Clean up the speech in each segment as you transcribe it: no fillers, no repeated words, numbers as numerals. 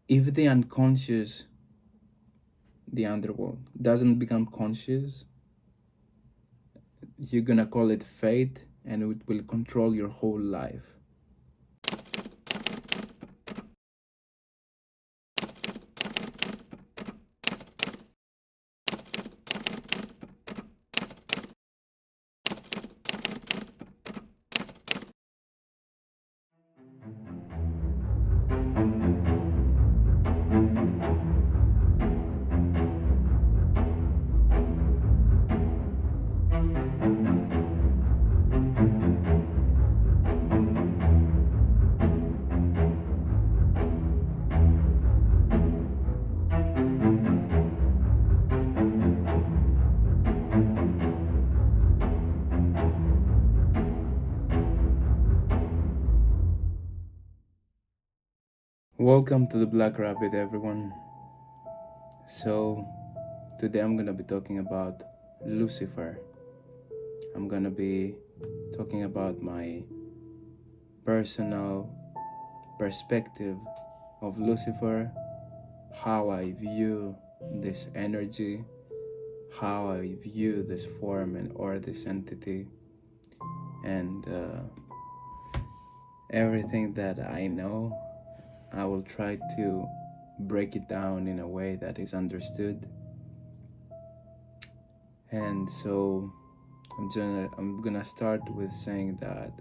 If the unconscious, the underworld, doesn't become conscious, you're gonna call it fate and it will control your whole life. Welcome to the Black Rabbit, everyone. So, today I'm gonna be talking about Lucifer. I'm gonna be talking about my personal perspective of Lucifer, how I view this energy, how I view this form and or this entity, and everything that I know. I will try to break it down in a way that is understood. And so I'm gonna start with saying that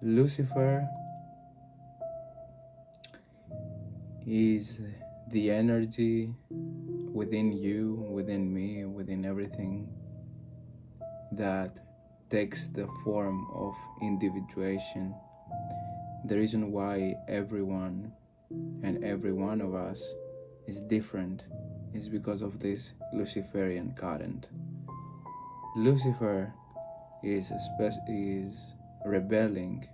Lucifer is the energy within you, within me, within everything that takes the form of individuation. The reason why everyone and every one of us is different is because of this Luciferian current. Lucifer is rebelling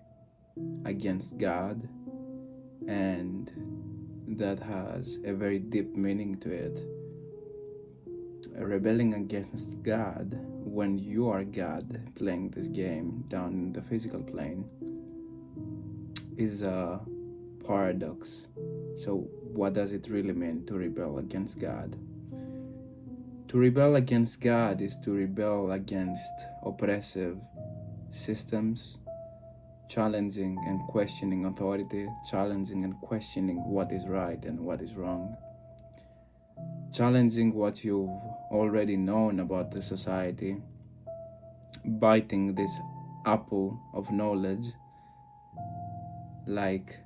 against God, and that has a very deep meaning to it. Rebelling against God, when you are God playing this game down in the physical plane, is a paradox. So what does it really mean to rebel against God? To rebel against God is to rebel against oppressive systems, challenging and questioning authority, challenging and questioning what is right and what is wrong, challenging what you've already known about the society, biting this apple of knowledge like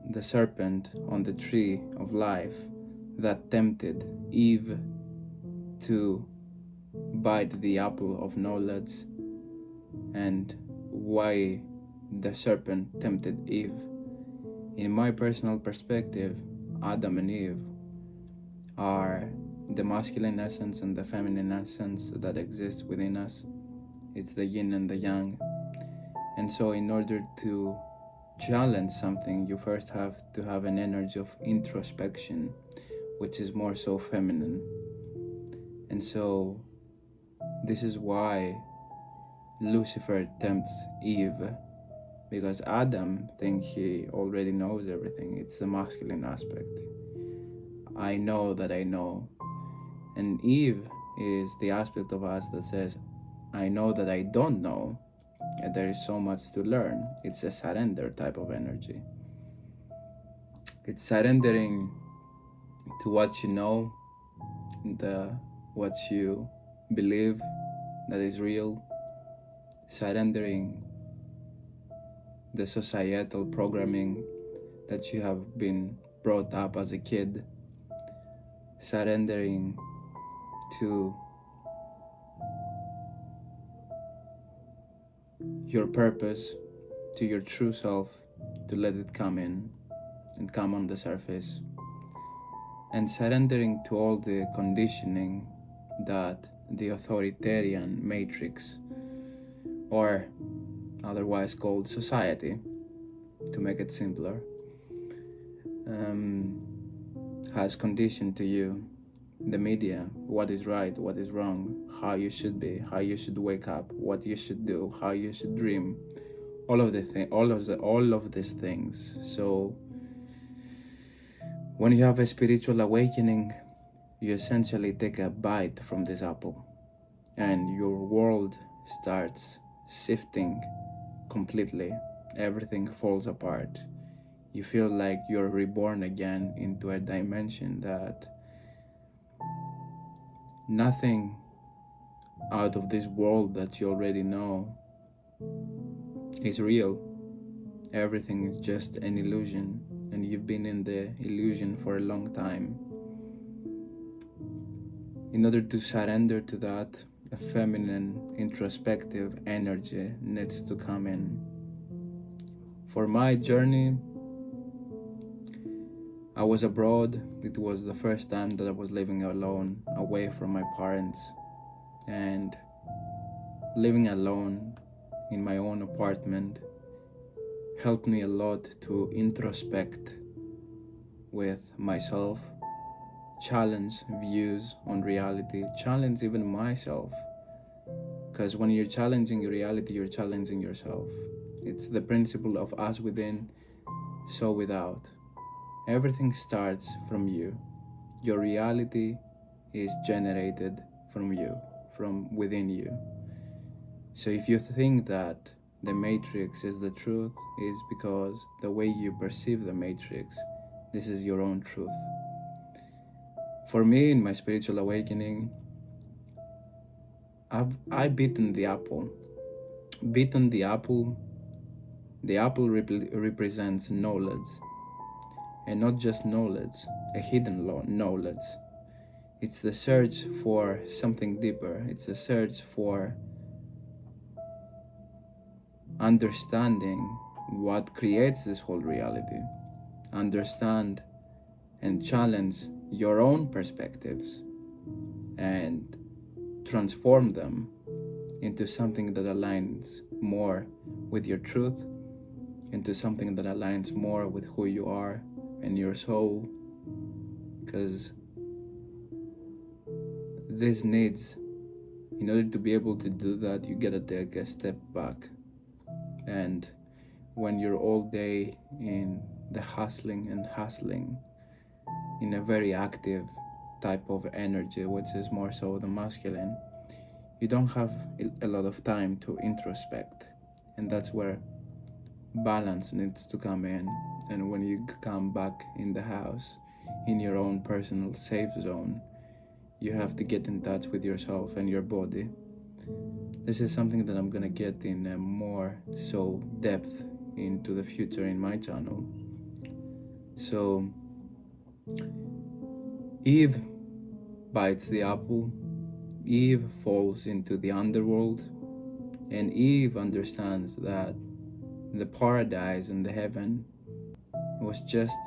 the serpent on the tree of life that tempted Eve to bite the apple of knowledge. And why the serpent tempted Eve? In my personal perspective, Adam and Eve are the masculine essence and the feminine essence that exists within us. It's the yin and the yang. And so in order to challenge something, you first have to have an energy of introspection, which is more so feminine. And so this is why Lucifer tempts Eve, because Adam thinks he already knows everything. It's the masculine aspect. I know that I know. And Eve is the aspect of us that says, I know that I don't know, and there is so much to learn. It's a surrender type of energy. It's surrendering to what you know, what you believe that is real, surrendering the societal programming that you have been brought up as a kid, surrendering to your purpose, to your true self, to let it come in and come on the surface, and surrendering to all the conditioning that the authoritarian matrix, or otherwise called society, to make it simpler, has conditioned to you. The media, what is right, what is wrong, how you should be, how you should wake up, what you should do, how you should dream, all of these things. So When you have a spiritual awakening, you essentially take a bite from this apple, and your world starts shifting completely. Everything falls apart. You feel like you're reborn again into a dimension that nothing out of this world that you already know is real. Everything is just an illusion, and you've been in the illusion for a long time. In order to surrender to that, a feminine, introspective energy needs to come in. For my journey, I was abroad. It was the first time that I was living alone, away from my parents, and living alone in my own apartment helped me a lot to introspect with myself, challenge views on reality, challenge even myself. Because when you're challenging reality, you're challenging yourself. It's the principle of as within, so without. Everything starts from you. Your reality is generated from you, from within you. So if you think that the matrix is the truth, is because the way you perceive the matrix, this is your own truth. For me, in my spiritual awakening, I bitten the apple. Bitten the apple represents knowledge. And not just knowledge, a hidden knowledge. It's the search for something deeper. It's the search for understanding what creates this whole reality. Understand and challenge your own perspectives and transform them into something that aligns more with your truth, into something that aligns more with who you are and your soul. Because this needs, in order to be able to do that, you gotta take a step back. And when you're all day in the hustling, in a very active type of energy, which is more so the masculine, you don't have a lot of time to introspect. And that's where balance needs to come in. And when you come back in the house, in your own personal safe zone, you have to get in touch with yourself and your body. This is something that I'm gonna get in a more so depth into the future in my channel. So Eve bites the apple, Eve falls into the underworld, and Eve understands that the paradise and the heaven was just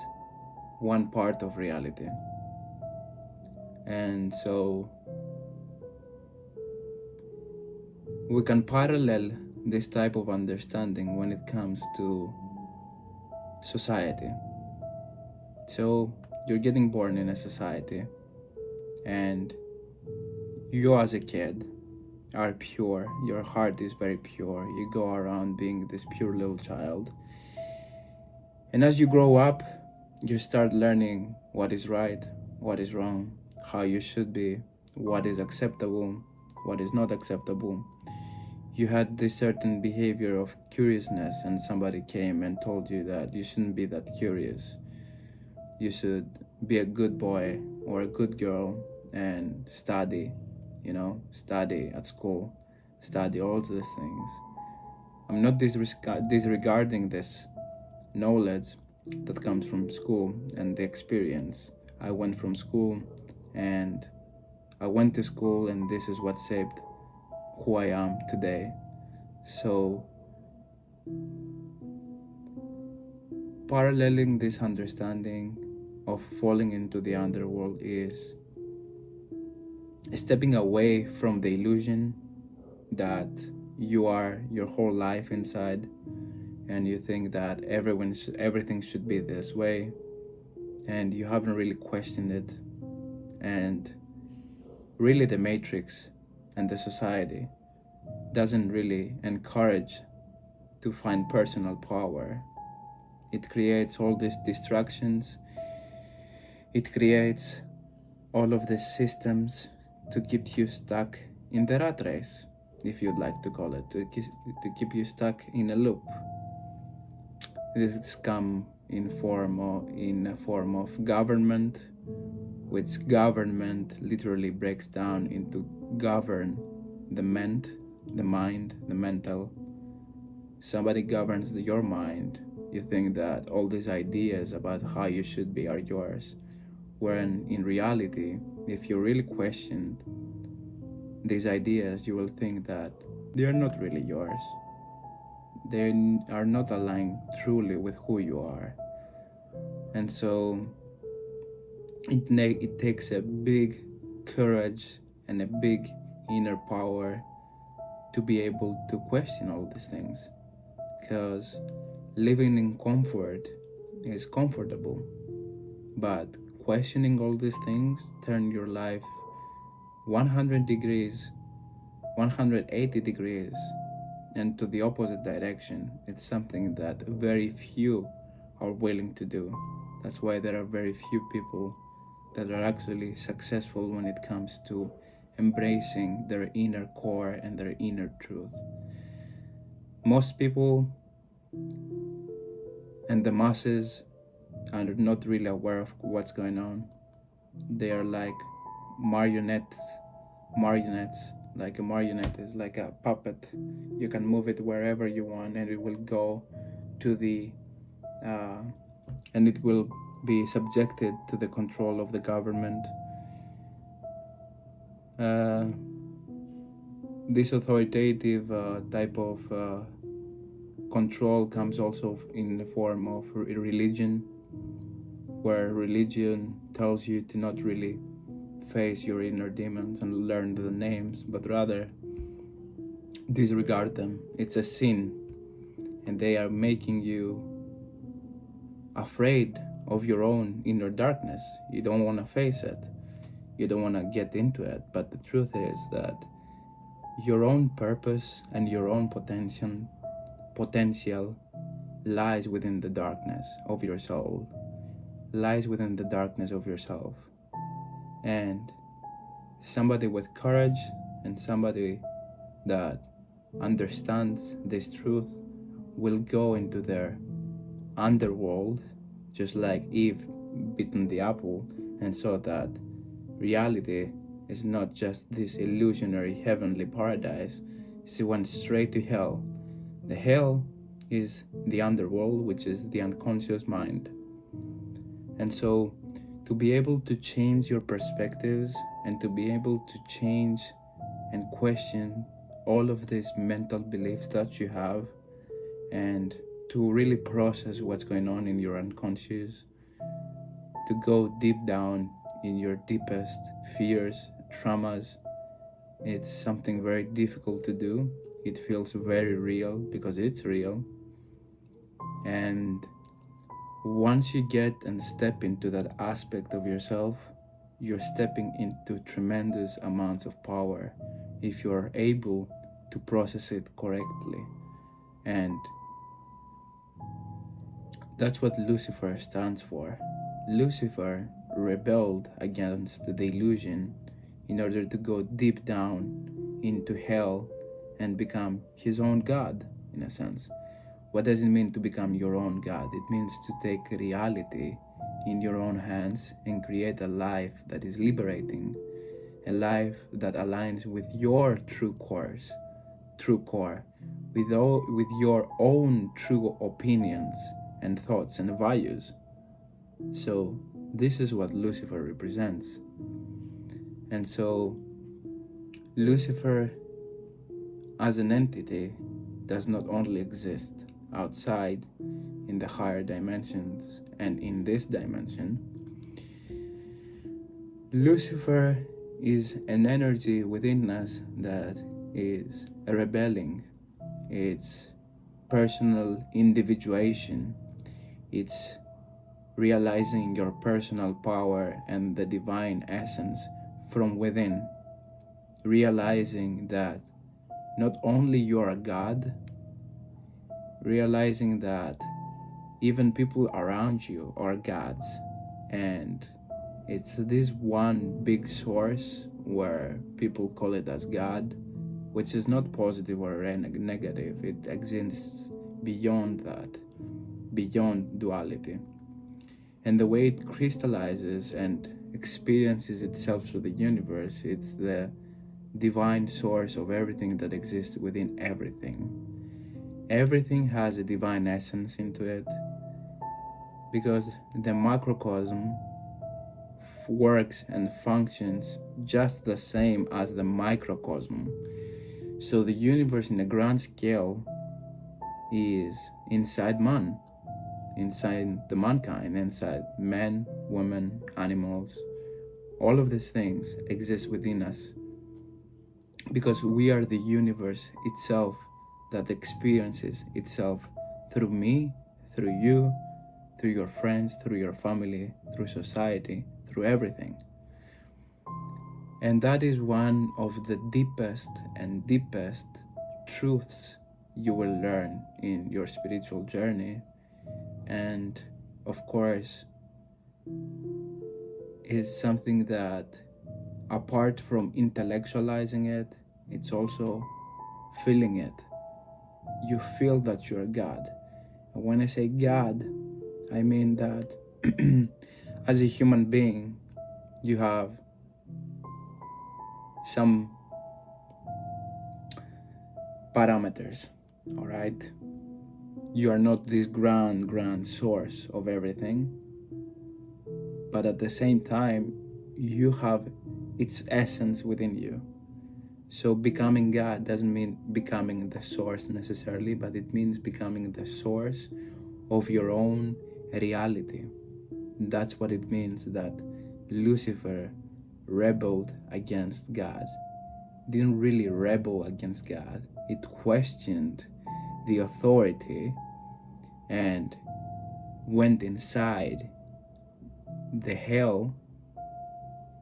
one part of reality. And so we can parallel this type of understanding when it comes to society. So you're getting born in a society, and you as a kid are pure. Your heart is very pure. You go around being this pure little child. And as you grow up, you start learning what is right, what is wrong, how you should be, what is acceptable, what is not acceptable. You had this certain behavior of curiousness, and somebody came and told you that you shouldn't be that curious. You should be a good boy or a good girl and study, study at school, study all these things. I'm not disregarding this knowledge that comes from school and the experience. I went from school and I went to school, and this is what shaped who I am today. So paralleling this understanding of falling into the underworld is stepping away from the illusion that you are your whole life inside, and you think that everything should be this way, and you haven't really questioned it. And really the matrix and the society doesn't really encourage to find personal power. It creates all these distractions. It creates all of the systems to keep you stuck in the rat race, if you'd like to call it, to keep you stuck in a loop. This come in a form of government, which government literally breaks down into govern the mind, the mental. Somebody governs your mind. You think that all these ideas about how you should be are yours, when in reality, if you really question these ideas, you will think that they are not really yours. They are not aligned truly with who you are. And so it takes a big courage and a big inner power to be able to question all these things, because living in comfort is comfortable, but questioning all these things turn your life 100 degrees, 180 degrees, and to the opposite direction. It's something that very few are willing to do. That's why there are very few people that are actually successful when it comes to embracing their inner core and their inner truth. Most people and the masses are not really aware of what's going on. They are like marionettes. Like a marionette is like a puppet. You can move it wherever you want, and it will go to the and it will be subjected to the control of the government. This authoritative type of control comes also in the form of religion, where religion tells you to not really face your inner demons and learn the names, but rather disregard them. It's a sin, and they are making you afraid of your own inner darkness. You don't want to face it. You don't want to get into it. But the truth is that your own purpose and your own potential lies within the darkness of your soul, lies within the darkness of yourself. And somebody with courage and somebody that understands this truth will go into their underworld, just like Eve bitten the apple and saw that reality is not just this illusionary heavenly paradise. She went straight to hell. The hell is the underworld, which is the unconscious mind. And so to be able to change your perspectives and to be able to change and question all of these mental beliefs that you have, and to really process what's going on in your unconscious, to go deep down in your deepest fears, traumas, it's something very difficult to do. It feels very real because it's real. And once you get and step into that aspect of yourself, you're stepping into tremendous amounts of power if you're able to process it correctly. And that's what Lucifer stands for. Lucifer rebelled against the illusion in order to go deep down into hell and become his own God, in a sense. What does it mean to become your own God? It means to take reality in your own hands and create a life that is liberating, a life that aligns with your true core, with your own true opinions and thoughts and values. So this is what Lucifer represents. And so Lucifer as an entity does not only exist outside in the higher dimensions and in this dimension. Lucifer is an energy within us that is rebelling. It's personal individuation. It's realizing your personal power and the divine essence from within. Realizing that not only you're a God, realizing that even people around you are gods, and It's this one big source where people call it as God, which is not positive or negative. It exists beyond that, beyond duality. And the way it crystallizes and experiences itself through the universe, it's the divine source of everything that exists within everything. Everything has a divine essence into it, because the macrocosm works and functions just the same as the microcosm. So the universe in a grand scale is inside man, inside the mankind, inside men, women, animals. All of these things exist within us because we are the universe itself that experiences itself through me, through you, through your friends, through your family, through society, through everything. And that is one of the deepest and deepest truths you will learn in your spiritual journey. And of course, is something that, apart from intellectualizing it, it's also feeling it. You feel that you're God. And when I say God, I mean that as a human being, you have some parameters, all right? You are not this grand source of everything, but at the same time, you have its essence within you. So becoming God doesn't mean becoming the source necessarily, but it means becoming the source of your own reality. That's what it means that Lucifer rebelled against God. Didn't really rebel against God. It questioned the authority and went inside the hell,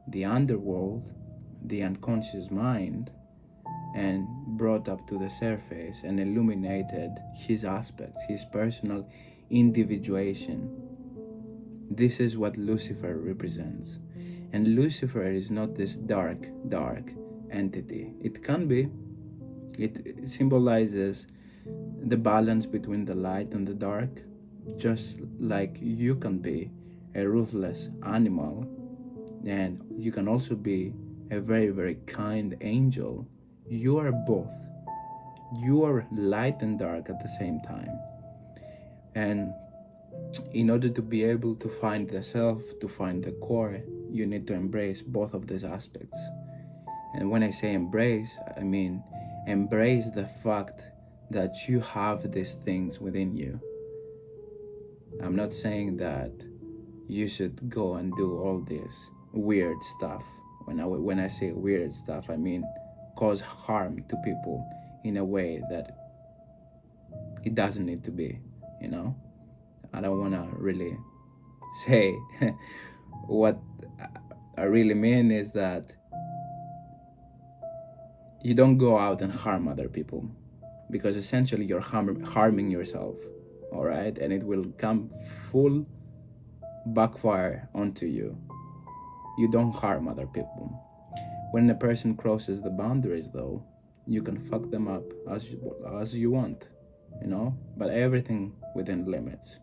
the underworld, the unconscious mind, and brought up to the surface and illuminated his aspects, his personal individuation. This is what Lucifer represents. And Lucifer is not this dark entity. It can be. It symbolizes the balance between the light and the dark, just like you can be a ruthless animal, and you can also be a very kind angel. You are both. You are light and dark at the same time. And in order to be able to find the self, to find the core, you need to embrace both of these aspects. And when I say embrace, I mean embrace the fact that you have these things within you. I'm not saying that you should go and do all this weird stuff. When I say weird stuff, I mean cause harm to people in a way that it doesn't need to be, you know? I don't want to really say what I really mean is that you don't go out and harm other people, because essentially you're harming yourself, all right? And it will come full backfire onto you. You don't harm other people. When a person crosses the boundaries, though, you can fuck them up as you want, you know? But everything within limits.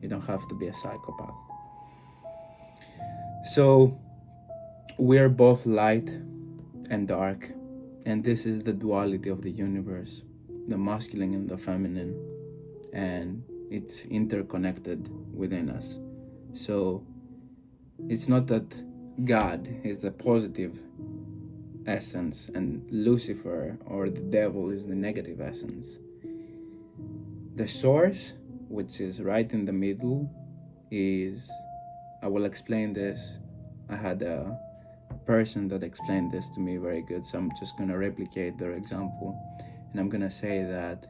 You don't have to be a psychopath. So we're both light and dark, and this is the duality of the universe, the masculine and the feminine, and it's interconnected within us. So it's not that God is the positive essence and Lucifer or the devil is the negative essence. The source, which is right in the middle, is, I will explain this. I had a person that explained this to me very good, so I'm just going to replicate their example. And I'm going to say that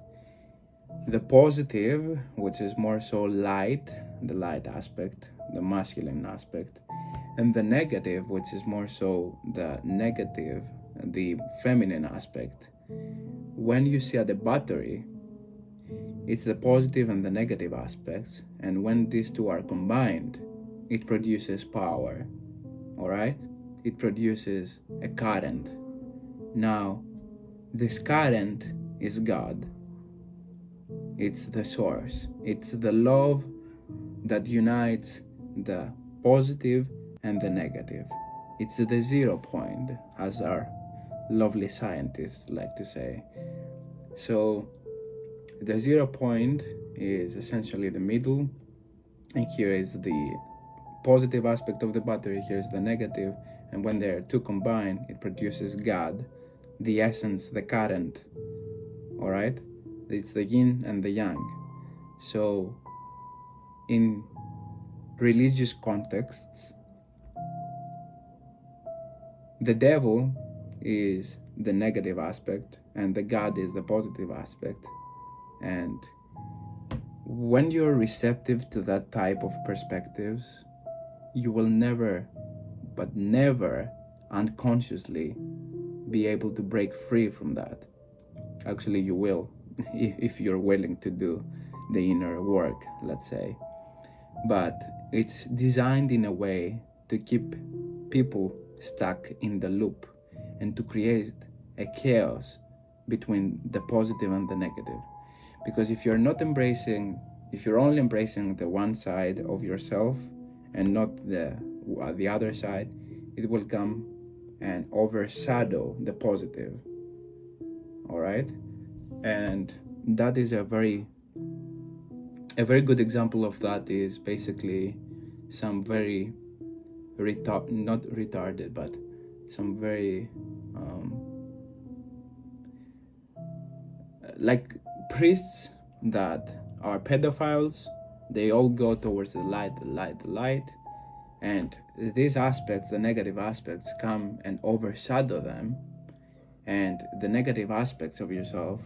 the positive, which is more so light, the light aspect, the masculine aspect, and the negative, which is more so the negative, the feminine aspect. When you see at the battery, it's the positive and the negative aspects, and when these two are combined, it produces power. all right? It produces a current. Now, this current is God. It's the source. It's the love that unites the positive and the negative. It's the 0 point, as our lovely scientists like to say. So the 0 point is essentially the middle, and here is the positive aspect of the battery, here's the negative, and when they're two combined, it produces God, the essence, the current, all right? It's the yin and the yang. So in religious contexts, the devil is the negative aspect and the God is the positive aspect. And when you're receptive to that type of perspectives, you will never, but never unconsciously be able to break free from that. Actually, you will, if you're willing to do the inner work, let's say. But it's designed in a way to keep people stuck in the loop and to create a chaos between the positive and the negative. Because if you're only embracing the one side of yourself and not the other side, it will come and overshadow the positive, all right? And that is a very good example of that is basically some very not retarded, but some very like priests that are pedophiles. They all go towards the light, and these aspects, the negative aspects, come and overshadow them, and the negative aspects of yourself,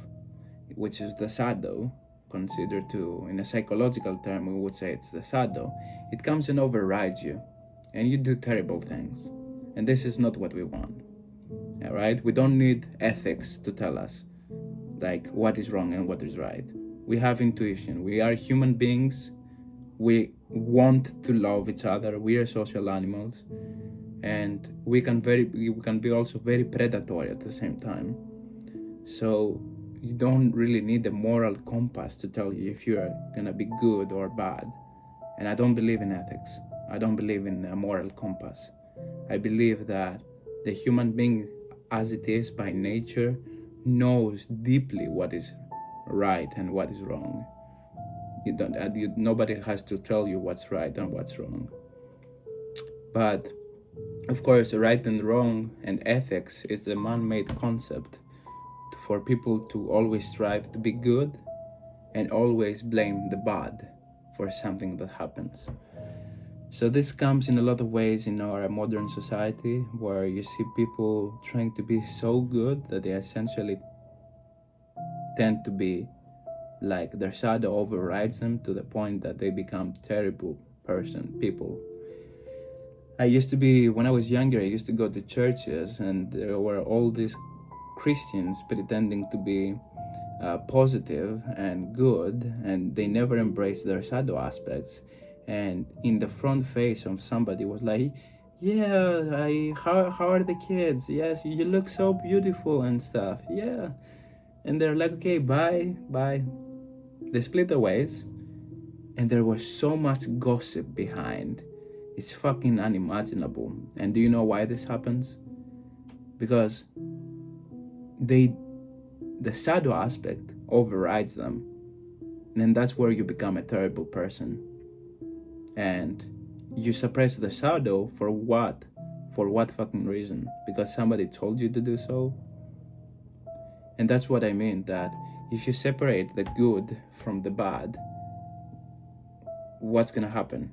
which is the shadow, considered to, in a psychological term, we would say it's the shadow, it comes and overrides you, and you do terrible things. And this is not what we want, all right? We don't need ethics to tell us, like, what is wrong and what is right. We have intuition. We are human beings. We want to love each other. We are social animals, and we can be also very predatory at the same time. So you don't really need a moral compass to tell you if you're gonna be good or bad. And I don't believe in ethics. I don't believe in a moral compass. I believe that the human being, as it is by nature, knows deeply what is right and what is wrong. Nobody has to tell you what's right and what's wrong. But of course, right and wrong and ethics is a man-made concept for people to always strive to be good and always blame the bad for something that happens. So this comes in a lot of ways in our modern society, where you see people trying to be so good that they essentially tend to be like their shadow overrides them to the point that they become terrible people. When I was younger, I used to go to churches, and there were all these Christians pretending to be positive and good, and they never embraced their shadow aspects. And in the front face of somebody was like, yeah, how are the kids? Yes, you look so beautiful and stuff. Yeah. And they're like, okay, bye. They split their ways, and there was so much gossip behind. It's fucking unimaginable. And do you know why this happens? Because the shadow aspect overrides them, and that's where you become a terrible person. And you suppress the shadow for what? For what fucking reason? Because somebody told you to do so? And that's what I mean, that if you separate the good from the bad, what's gonna happen?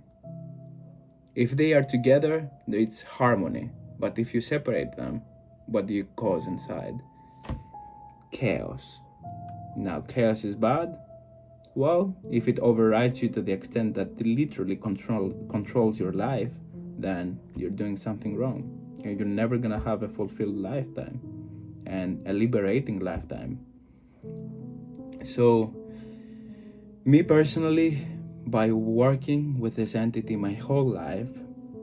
If they are together, it's harmony. But if you separate them, what do you cause inside? Chaos. Now, chaos is bad. Well, if it overrides you to the extent that it literally controls your life, then you're doing something wrong. And you're never gonna have a fulfilled lifetime and a liberating lifetime. So, me personally, by working with this entity my whole life,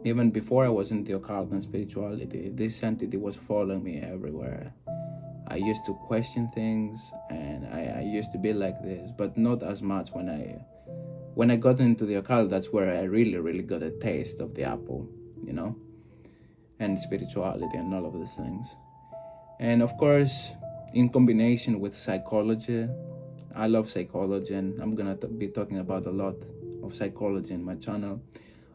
Even before I was into occult and spirituality, this entity was following me everywhere. I used to question things, and I used to be like this, but not as much. When I got into the occult, that's where I really got a taste of the apple, and spirituality and all of these things. And of course, in combination with psychology, I love psychology, and I'm gonna be talking about a lot of psychology in my channel.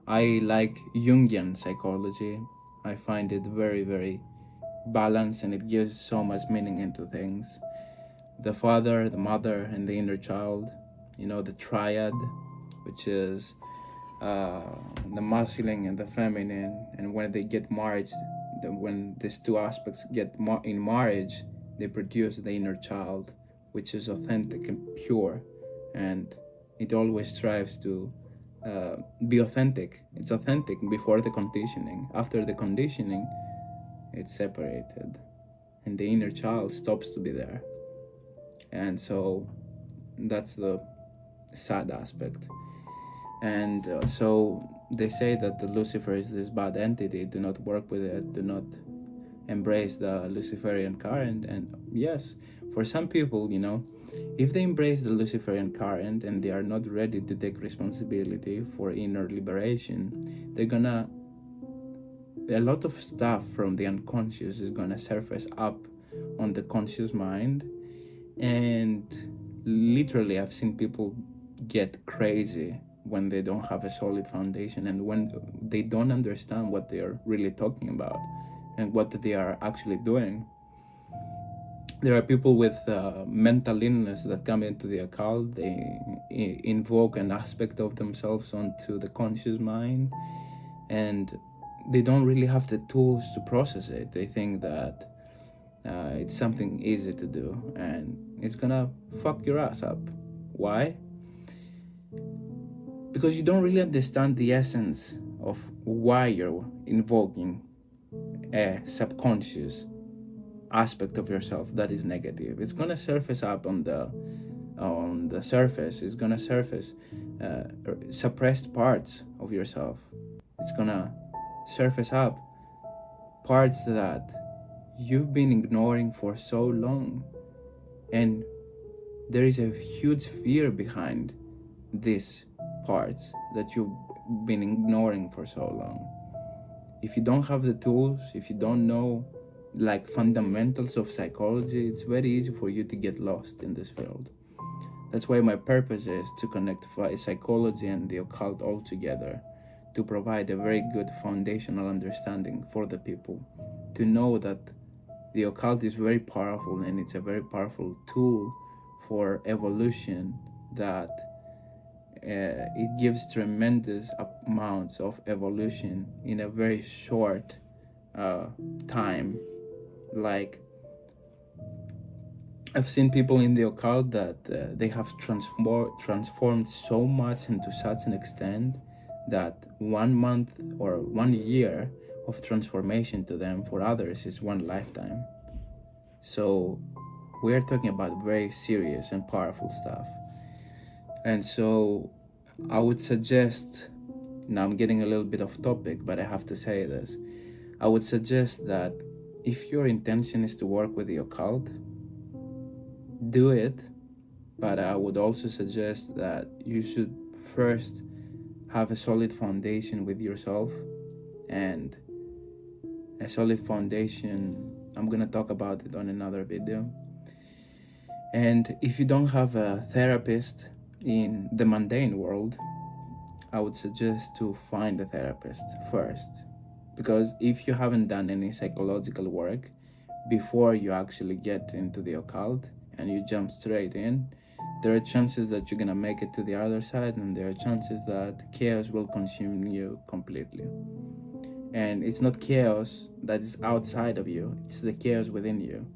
I like Jungian psychology. I find it very balanced, and it gives so much meaning into things. The father, the mother, and the inner child, the triad, which is the masculine and the feminine. And when they get married, when these two aspects get in marriage, they produce the inner child, which is authentic and pure, and it always strives to be authentic. It's authentic before the conditioning. After the conditioning, it's separated, and the inner child stops to be there. And so that's the sad aspect. And so they say that the Lucifer is this bad entity. Do not work with it. Do not embrace the Luciferian current. And yes, for some people, if they embrace the Luciferian current and they are not ready to take responsibility for inner liberation, a lot of stuff from the unconscious is gonna surface up on the conscious mind. And literally, I've seen people get crazy when they don't have a solid foundation, and when they don't understand what they are really talking about and what they are actually doing. There are people with mental illness that come into the occult. They invoke an aspect of themselves onto the conscious mind, and they don't really have the tools to process it. They think that it's something easy to do, and it's gonna fuck your ass up. Why? Because you don't really understand the essence of why you're invoking a subconscious aspect of yourself that is negative. It's gonna surface up on the surface. It's gonna surface suppressed parts of yourself. It's gonna surface up parts that you've been ignoring for so long, and there is a huge fear behind these parts that you've been ignoring for so long. If you don't have the tools, if you don't know fundamentals of psychology, it's very easy for you to get lost in this field. That's why my purpose is to connect psychology and the occult all together, to provide a very good foundational understanding for the people, to know that the occult is very powerful, and it's a very powerful tool for evolution, that it gives tremendous amounts of evolution in a very short time. I've seen people in the occult that they have transformed so much and to such an extent that 1 month or 1 year of transformation to them, for others, is one lifetime. So we are talking about very serious and powerful stuff. And so I would suggest, now I'm getting a little bit off topic, but I have to say this. I would suggest that if your intention is to work with the occult, do it. But I would also suggest that you should first have a solid foundation with yourself. And a solid foundation, I'm gonna talk about it on another video. And if you don't have a therapist in the mundane world, I would suggest to find a therapist first. Because if you haven't done any psychological work before you actually get into the occult and you jump straight in, there are chances that you're gonna make it to the other side, and there are chances that chaos will consume you completely. And it's not chaos that is outside of you, it's the chaos within you.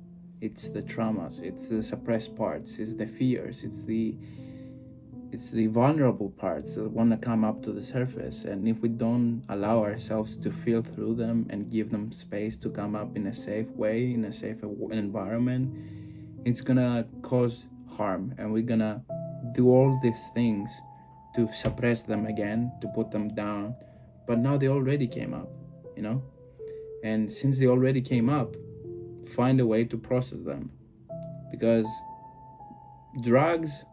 It's the traumas, it's the suppressed parts, it's the fears, it's the vulnerable parts that want to come up to the surface. And if we don't allow ourselves to feel through them and give them space to come up in a safe way, in a safe environment, it's gonna cause harm, and we're gonna do all these things to suppress them again, to put them down, but now they already came up, you know? And since they already came up, find a way to process them. Because drugs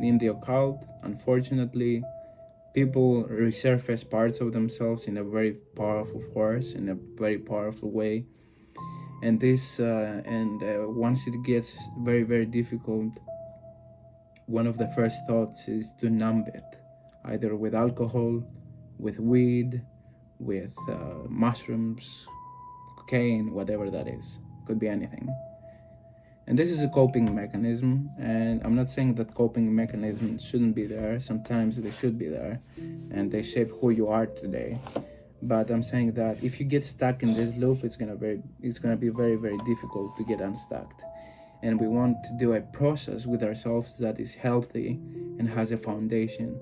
in the occult, unfortunately, people resurface parts of themselves in a very powerful force, in a very powerful way. And once it gets very, very difficult, one of the first thoughts is to numb it, either with alcohol, with weed, with mushrooms, cocaine, whatever that is. Could be anything. And this is a coping mechanism, and I'm not saying that coping mechanisms shouldn't be there. Sometimes they should be there, and they shape who you are today. But I'm saying that if you get stuck in this loop, it's gonna be very, very difficult to get unstuck. And we want to do a process with ourselves that is healthy and has a foundation.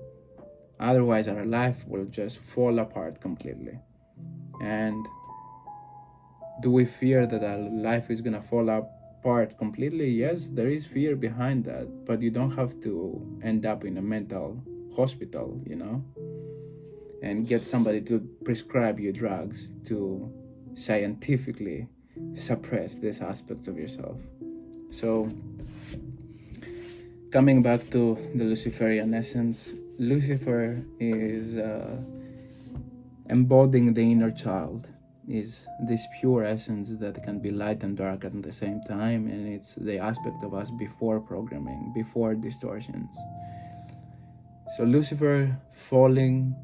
Otherwise, our life will just fall apart completely. And do we fear that our life is gonna fall apart completely? Yes, there is fear behind that, but you don't have to end up in a mental hospital, and get somebody to prescribe you drugs to scientifically suppress these aspects of yourself. So, coming back to the Luciferian essence, Lucifer is embodying the inner child, is this pure essence that can be light and dark at the same time, and it's the aspect of us before programming, before distortions. So Lucifer falling,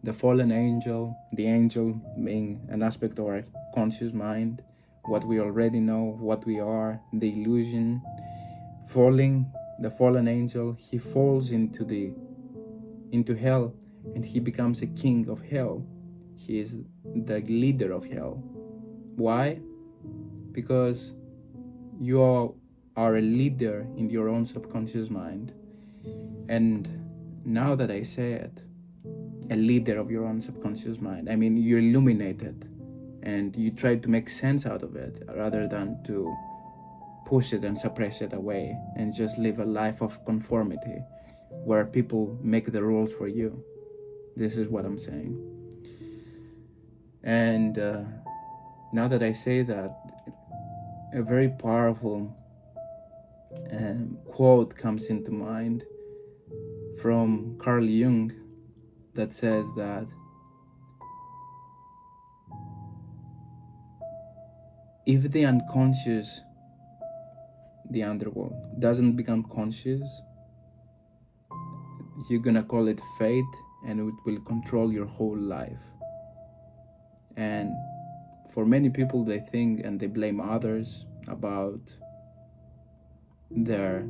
the fallen angel, the angel being an aspect of our conscious mind, what we already know, what we are, the illusion. Falling, the fallen angel, he falls into hell, and he becomes a king of hell. He is the leader of hell. Why? Because you are a leader in your own subconscious mind. And now that I say it, a leader of your own subconscious mind, I mean, you illuminate it and you try to make sense out of it rather than to push it and suppress it away and just live a life of conformity where people make the rules for you. This is what I'm saying. And now that I say that, a very powerful quote comes into mind from Carl Jung that says that if the unconscious, the underworld, doesn't become conscious, you're gonna call it fate, and it will control your whole life. And for many people, they think and they blame others about their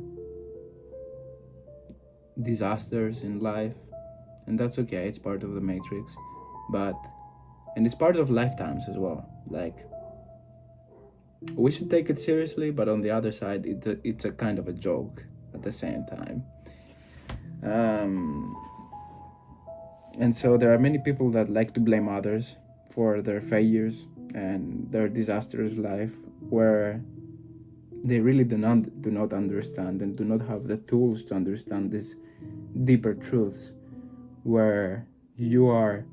disasters in life, and that's okay, it's part of the matrix, and it's part of lifetimes as well. Like, we should take it seriously, but on the other side, it's a kind of a joke at the same time. And so there are many people that like to blame others for their failures and their disastrous life, where they really do not understand and do not have the tools to understand these deeper truths, where you are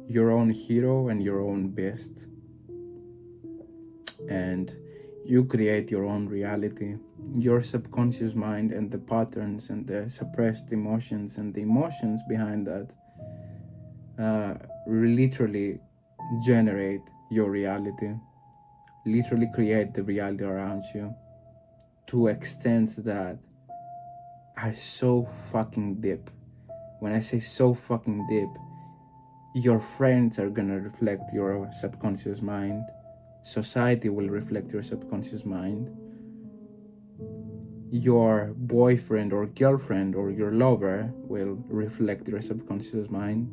your own hero and your own beast, and you create your own reality. Your subconscious mind and the patterns and the suppressed emotions and the emotions behind that literally generate your reality, literally create the reality around you to extents that are so fucking deep. When I say so fucking deep, your friends are gonna reflect your subconscious mind. Society will reflect your subconscious mind. Your boyfriend or girlfriend or your lover will reflect your subconscious mind.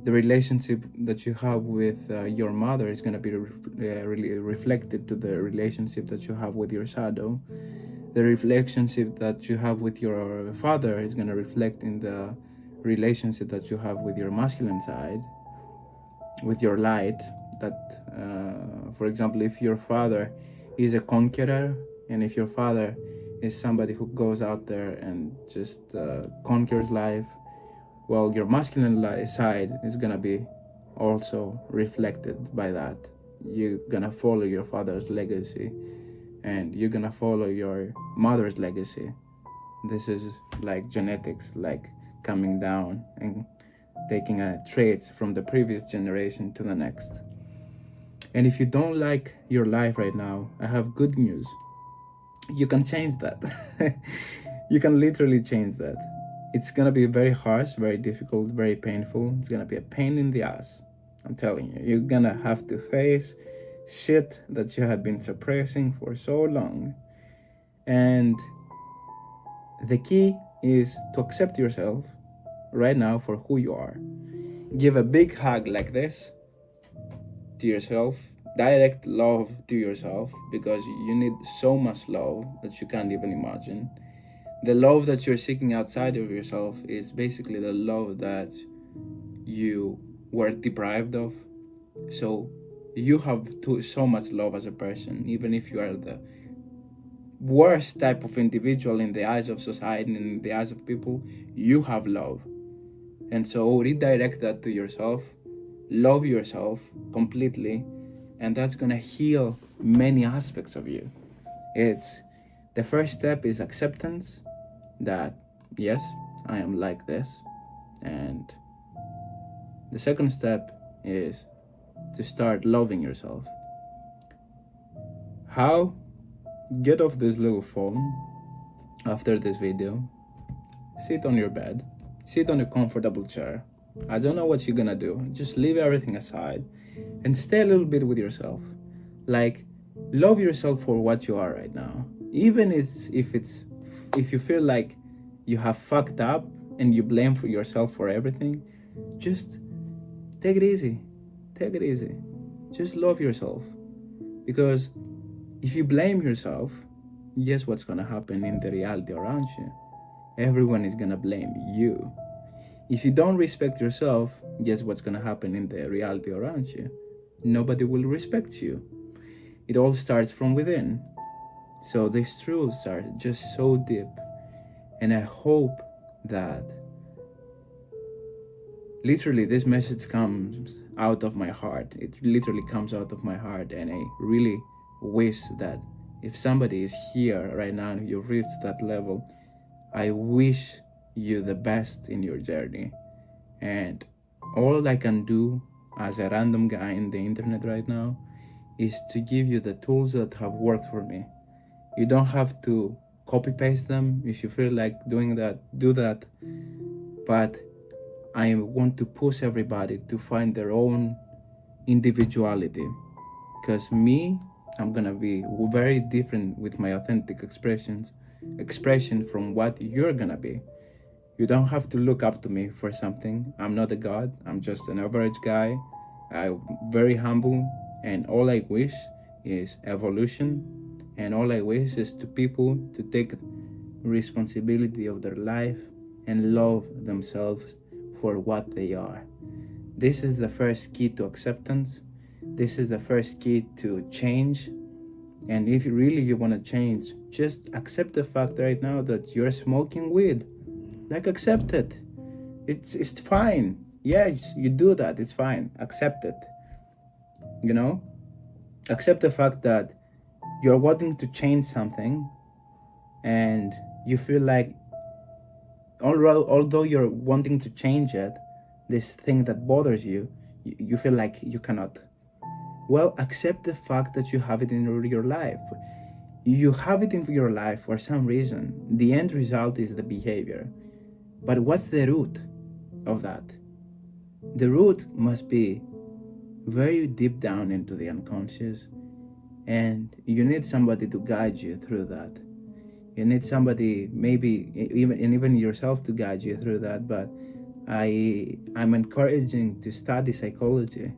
The relationship that you have with your mother is going to be really reflected to the relationship that you have with your shadow. The relationship that you have with your father is going to reflect in the relationship that you have with your masculine side, with your light. That, for example, if your father is a conqueror, and if your father is somebody who goes out there and just conquers life, well, your masculine side is gonna be also reflected by that. You're gonna follow your father's legacy, and you're gonna follow your mother's legacy. This is like genetics, like coming down and taking traits from the previous generation to the next. And if you don't like your life right now, I have good news. You can change that. You can literally change that. It's gonna be very harsh, very difficult, very painful. It's gonna be a pain in the ass. I'm telling you, you're gonna have to face shit that you have been suppressing for so long. And the key is to accept yourself right now for who you are. Give a big hug like this to yourself. Direct love to yourself, because you need so much love that you can't even imagine. The love that you're seeking outside of yourself is basically the love that you were deprived of. So you have so much love as a person, even if you are the worst type of individual in the eyes of society and in the eyes of people, you have love. And so redirect that to yourself, love yourself completely, and that's gonna heal many aspects of you. It's the first step is acceptance that yes, I am like this. And the second step is to start loving yourself. How? Get off this little phone after this video, sit on your bed, sit on a comfortable chair. I don't know what you're gonna do, just leave everything aside and stay a little bit with yourself. Like, love yourself for what you are right now. Even if you feel like you have fucked up and you blame for yourself for everything, just take it easy. Take it easy. Just love yourself. Because if you blame yourself, guess what's gonna happen in the reality around you? Everyone is gonna blame you. If you don't respect yourself, guess what's gonna happen in the reality around you? Nobody will respect you. It all starts from within. So these truths are just so deep. And I hope that literally this message comes out of my heart. It literally comes out of my heart, and I really wish that if somebody is here right now and you've reached that level, I wish you the best in your journey. And all I can do as a random guy in the internet right now is to give you the tools that have worked for me. You don't have to copy paste them. If you feel like doing that, do that. But I want to push everybody to find their own individuality. Because me, I'm gonna be very different with my authentic expression from what you're gonna be. You don't have to look up to me for something. I'm not a god. I'm just an average guy. I'm very humble, and all I wish is evolution, and all I wish is to people to take responsibility of their life and love themselves for what they are. This is the first key to acceptance. This is the first key to change. And if you want to change, just accept the fact right now that you're smoking weed. Like, accept it. It's fine. Yes, you do that. It's fine. Accept it. You know? Accept the fact that you're wanting to change something, and you feel like although you're wanting to change it, this thing that bothers you, you feel like you cannot. Well, accept the fact that you have it in your life. You have it in your life for some reason. The end result is the behavior. But what's the root of that? The root must be very deep down into the unconscious, and you need somebody to guide you through that. You need somebody, maybe even yourself, to guide you through that. But I'm encouraging to study psychology.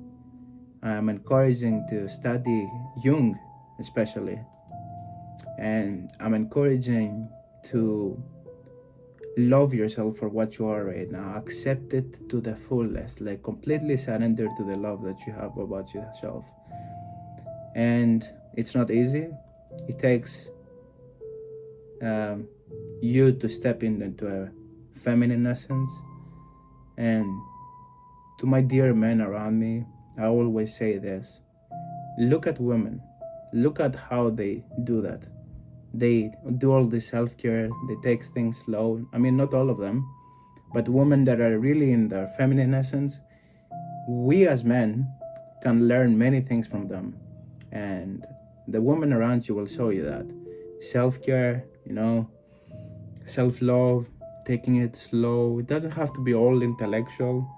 I'm encouraging to study Jung, especially. And I'm encouraging to love yourself for what you are right now. Accept it to the fullest. Like, completely surrender to the love that you have about yourself. And it's not easy. It takes you to step into a feminine essence. And to my dear men around me, I always say this: look at women, look at how they do that. They do all the self-care, they take things slow. I mean, not all of them, but women that are really in their feminine essence, we as men can learn many things from them. And the women around you will show you that. Self-care, self-love, taking it slow. It doesn't have to be all intellectual,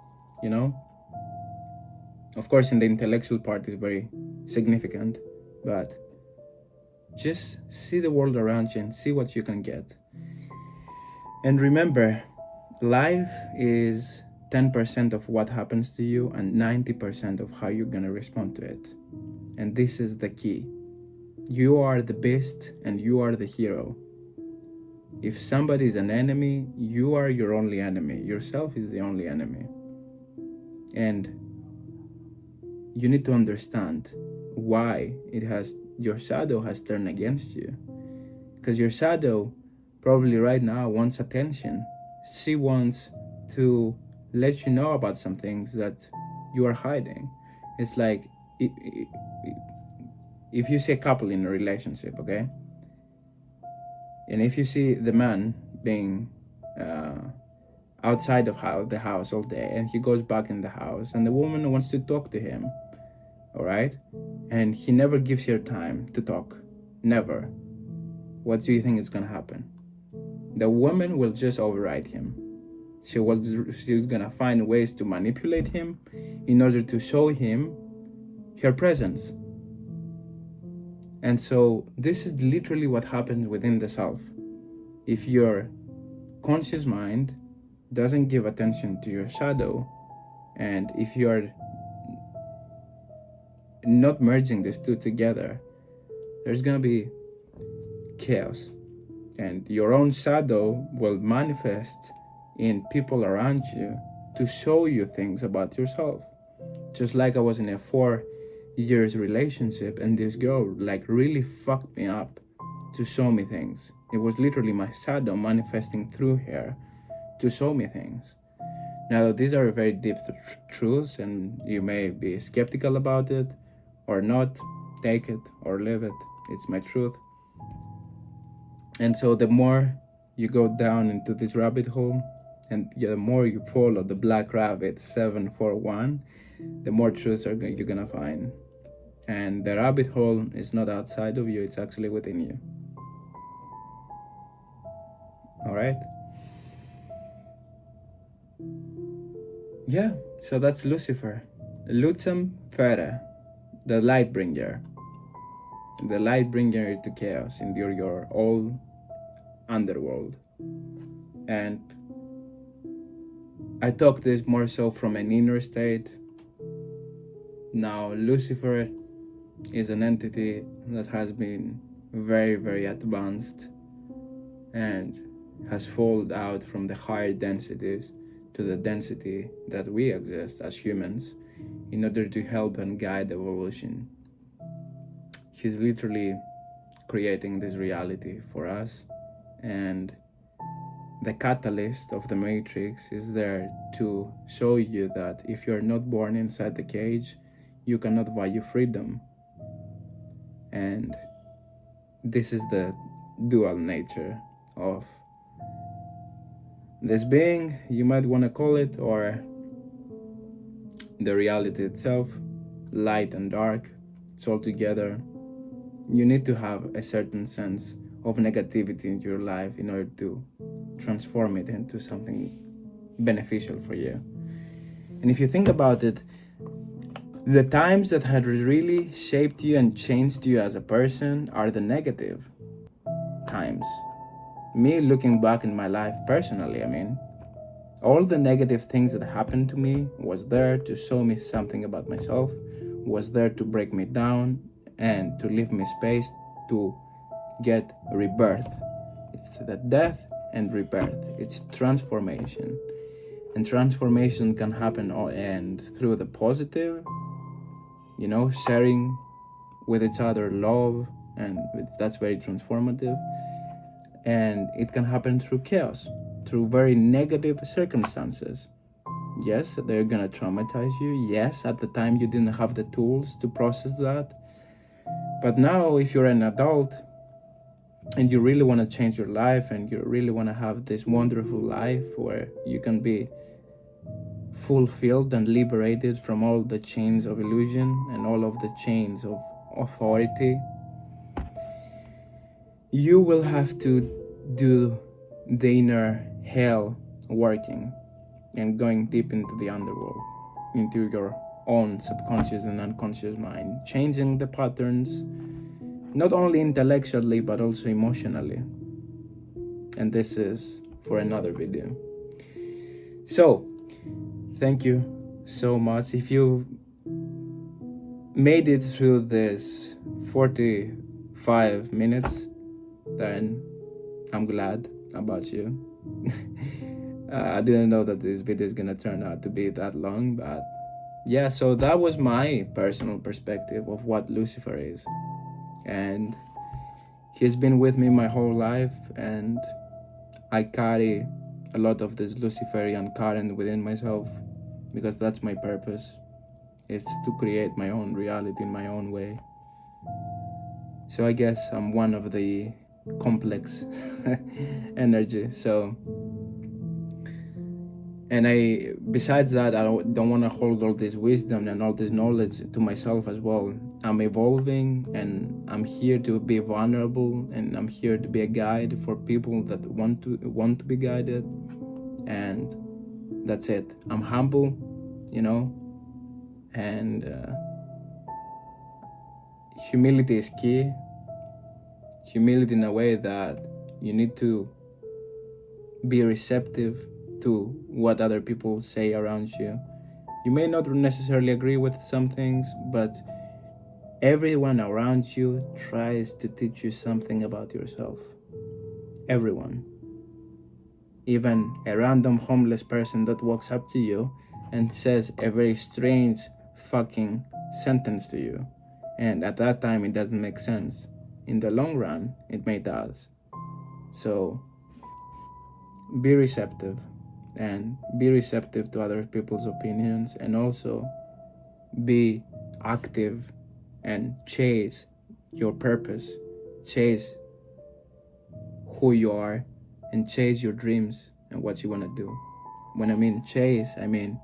Of course, in the intellectual part is very significant, but just see the world around you and see what you can get. And remember, life is 10% of what happens to you and 90% of how you're gonna respond to it. And this is the key. You are the beast and you are the hero. If somebody is an enemy, you are your only enemy. Yourself is the only enemy. And you need to understand why your shadow has turned against you. Because your shadow probably right now wants attention. She wants to let you know about some things that you are hiding. It's like if you see a couple in a relationship, okay? And if you see the man being outside of the house all day, and he goes back in the house, and the woman wants to talk to him, all right? And he never gives her time to talk, never. What do you think is gonna happen? The woman will just override him. She's gonna find ways to manipulate him in order to show him her presence. And so this is literally what happens within the self. If your conscious mind doesn't give attention to your shadow, and if you're not merging these two together, there's gonna be chaos. And your own shadow will manifest in people around you to show you things about yourself. Just like I was in a 4 years relationship, and this girl really fucked me up to show me things. It was literally my shadow manifesting through her to show me things. Now, these are very deep truths, and you may be skeptical about it or not. Take it or leave it. It's my truth. And so the more you go down into this rabbit hole, and the more you follow the black rabbit 741, the more truths you're gonna find. And the rabbit hole is not outside of you, it's actually within you. All right? Yeah, so that's Lucifer. Lucifer, the light bringer to chaos in your old underworld. And I talk this more so from an inner state. Now, Lucifer is an entity that has been very, very advanced and has fallen out from the higher densities to the density that we exist as humans in order to help and guide evolution. He's literally creating this reality for us, and the catalyst of the matrix is there to show you that if you're not born inside the cage, you cannot value freedom. And this is the dual nature of this being, you might want to call it, or the reality itself, light and dark. It's all together. You need to have a certain sense of negativity in your life in order to transform it into something beneficial for you. And if you think about it, the times that had really shaped you and changed you as a person are the negative times. Me looking back in my life personally, all the negative things that happened to me was there to show me something about myself, was there to break me down and to leave me space to get rebirth. It's the death and rebirth. It's transformation. And transformation can happen through the positive, sharing with each other love, and that's very transformative. And it can happen through chaos, through very negative circumstances. Yes, they're gonna traumatize you. Yes, at the time you didn't have the tools to process that. But now, if you're an adult and you really want to change your life and you really want to have this wonderful life where you can be fulfilled and liberated from all the chains of illusion and all of the chains of authority, you will have to do the inner hell working and going deep into the underworld, into your own subconscious and unconscious mind, changing the patterns, not only intellectually but also emotionally. And this is for another video. So, thank you so much. If you made it through this 45 minutes, then I'm glad about you. I didn't know that this video is gonna turn out to be that long, but yeah, so that was my personal perspective of what Lucifer is. And he's been with me my whole life, and I carry a lot of this Luciferian current within myself because that's my purpose. It's to create my own reality in my own way. So I guess I'm one of the complex energy. So, and besides that, I don't want to hold all this wisdom and all this knowledge to myself as well. I'm evolving and I'm here to be vulnerable, and I'm here to be a guide for people that want to be guided. And that's it. I'm humble, and humility is key. Humility in a way that you need to be receptive to what other people say around you. You may not necessarily agree with some things, but everyone around you tries to teach you something about yourself. Everyone. Even a random homeless person that walks up to you and says a very strange fucking sentence to you. And at that time, it doesn't make sense. In the long run, it may does. So, be receptive, and be receptive to other people's opinions, and also be active and chase your purpose, chase who you are, and chase your dreams and what you want to do. When I mean chase, I mean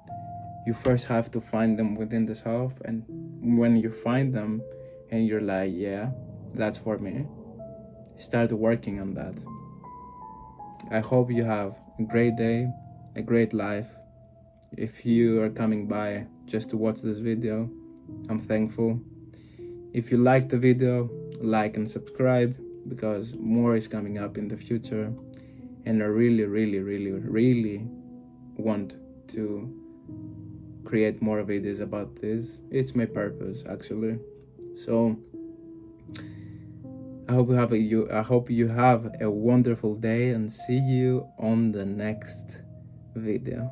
you first have to find them within the self, and when you find them and you're like, yeah, that's for me, start working on that. I hope you have a great day, a great life. If you are coming by just to watch this video, I'm thankful. If you like the video, like and subscribe, because more is coming up in the future, and I really, really, really, really want to create more videos about this. It's my purpose, actually. So I hope you have a wonderful day, and see you on the next video.